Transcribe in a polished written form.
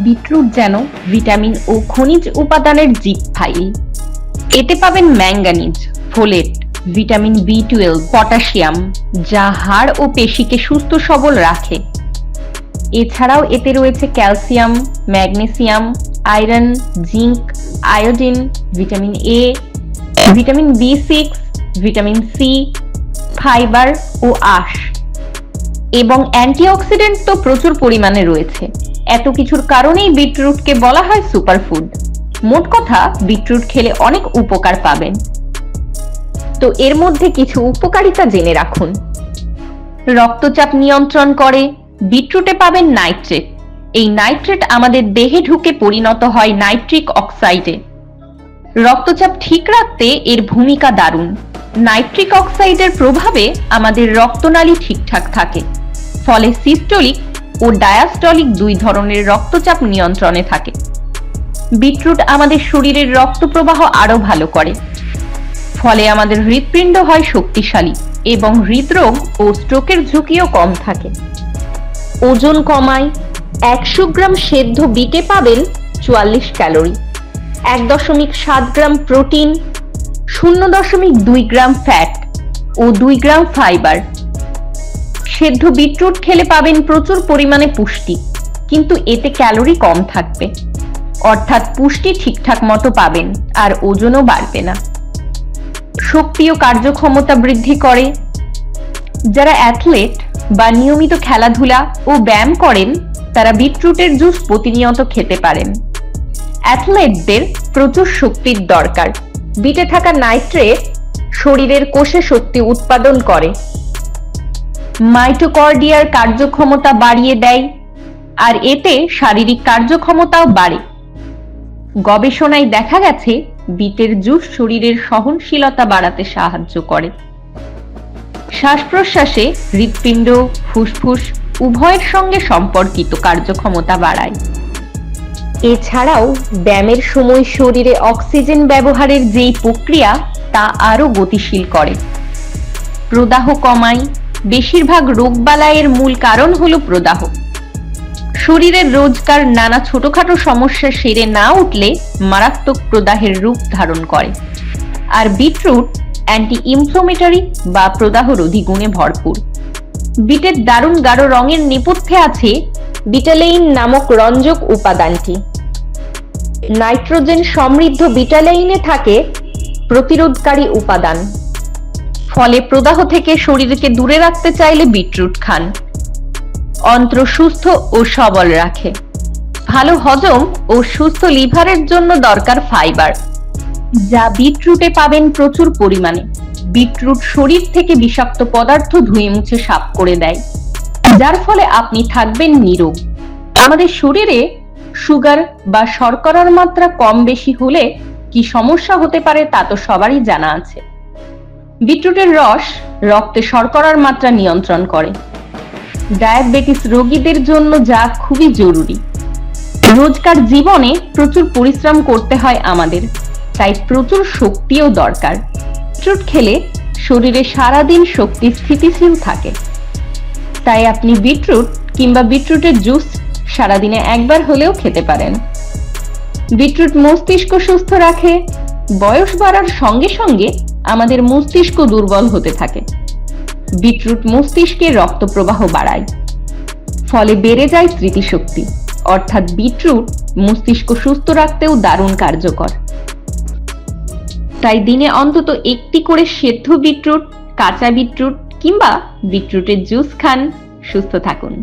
Beetroot যেন vitamin ও খনিজ উপাদানের জিপ ফাইল। এতে পাবেন manganese, folate, vitamin B12, potassium, যা হাড় ও পেশিকে সুস্থ সবল রাখে। এছাড়াও এতে রয়েছে calcium, magnesium, iron, zinc, iodine, vitamin A, vitamin B6, vitamin C, fibre ও আঁশ এবং অ্যান্টিঅক্সিডেন্ট তো প্রচুর পরিমাণে রয়েছে। এত কিছুর কারণেই বিটরুটকে বলা হয় সুপারফুড। মোট কথা, বিটরুট খেলে অনেক উপকার পাবেন। তো এর মধ্যে কিছু উপকারিতা জেনে রাখুন। রক্তচাপ নিয়ন্ত্রণ করে। বিটরুটে পাবেন নাইট্রেট। এই নাইট্রেট আমাদের দেহে ঢুকে পরিণত হয় নাইট্রিক অক্সাইডে। রক্তচাপ ঠিক রাখতে এর ভূমিকা দারুণ। নাইট্রিক অক্সাইডের প্রভাবে আমাদের রক্তনালী ঠিকঠাক থাকে, ফলে সিস্টোলিক ও ডায়াস্টলিক দুই ধরনের রক্তচাপ নিয়ন্ত্রণে থাকে। বিটরুট আমাদের শরীরের রক্ত প্রবাহ আরো ভালো করে, ফলে আমাদের হৃৎপিণ্ড হয় শক্তিশালী এবং হৃদরোগ ও স্ট্রোকের ঝুঁকিও কম থাকে। ওজন কমায়। 100 গ্রাম সেদ্ধ বিটে পাবেন 44 calorie, 1.7 gram protein, 0.2 gram fat ও 2 গ্রাম ফাইবার। সেদ্ধ বিটরুট খেলে পাবেন প্রচুর পরিমাণে পুষ্টি, কিন্তু এতে ক্যালোরি কম থাকবে, অর্থাৎ পুষ্টি ঠিকঠাক মতো পাবেন আর ওজনও বাড়বে না। শক্তি ও কার্যক্ষমতা বৃদ্ধি করে। যারা অ্যাথলেট বা নিয়মিত খেলাধুলা ও ব্যায়াম করেন তারা বিটরুটের জুস প্রতিনিয়ত খেতে পারেন। অ্যাথলেটদের প্রচুর শক্তির দরকার। বিটে থাকা নাইট্রেট শরীরের কোষে শক্তি উৎপাদন করে, মাইটোকন্ড্রিয়ার কার্যক্ষমতা বাড়িয়ে দেয়, আর এতে শারীরিক কার্যক্ষমতাও বাড়ে। গবেষণায় দেখা গেছে বিটের জুস শরীরের সহনশীলতা বাড়াতে সাহায্য করে। শ্বাস প্রশ্বাসে, হৃৎপিণ্ড, ফুসফুস উভয়ের সঙ্গে সম্পর্কিত কার্যক্ষমতা বাড়ায়। এছাড়াও ব্যায়ামের সময় শরীরে অক্সিজেন ব্যবহারের যেই প্রক্রিয়া তা আরো গতিশীল করে। প্রদাহ কমায়। বেশিরভাগ রোগবালাইয়ের মূল কারণ হলো প্রদাহ। শরীরের রোজকার নানা ছোটখাটো সমস্যা সেরে না উঠলে মারাত্মক প্রদাহের রূপ ধারণ করে। আর বিটরুট অ্যান্টি ইনফ্লামেটরি বা প্রদাহরোধী গুণে ভরপুর। বিটের দারুণ গাঢ় রঙের নেপথ্যে আছে বিটালেইন নামক রঞ্জক উপাদানটি। নাইট্রোজেন সমৃদ্ধ বিটালেইনে থাকে প্রতিরোধকারী উপাদান, ফলে প্রদাহ থেকে শরীরকে দূরে রাখতে চাইলে বিটরুট খান। অন্ত্র সুস্থ ও সবল রাখে। ভালো হজম ও সুস্থ লিভারের জন্য দরকার ফাইবার, যা বিটরুটে পাবেন প্রচুর পরিমাণে। বিটরুট শরীর থেকে বিষাক্ত পদার্থ ধুয়ে মুছে সাফ করে দেয়, যার ফলে আপনি থাকবেন নিরোগ। আমাদের শরীরে সুগার বা শর্করার মাত্রা কম বেশি হলে কি সমস্যা হতে পারে তা তো সবারই জানা আছে। বিটরুটের রস রক্তে শর্করার মাত্রা নিয়ন্ত্রণ করে। ডায়াবেটিস রোগীদের জন্য যা খুবই জরুরি। রোজকার জীবনে প্রচুর পরিশ্রম করতে হয় আমাদের, তাই প্রচুর শক্তিও দরকার। বিটরুট খেলে শরীরে সারাদিন শক্তি স্থিতিশীল থাকে। তাই আপনি বিটরুট কিংবা বিটরুটের জুস সারাদিনে একবার হলেও খেতে পারেন। বিটরুট মস্তিষ্ক সুস্থ রাখে। বয়স বাড়ার সঙ্গে সঙ্গে আমাদের মস্তিষ্ক দুর্বল হতে থাকে। বিটরুট মস্তিষ্কে রক্ত প্রবাহ বাড়ায়, ফলে বেড়ে যায় স্মৃতিশক্তি। অর্থাৎ বিটরুট মস্তিষ্ক সুস্থ রাখতেও দারুণ কার্যকর। তাই দিনে অন্তত একটি করে সেদ্ধ বিটরুট, কাঁচা বিটরুট কিংবা বিটরুটের জুস খান। সুস্থ থাকুন।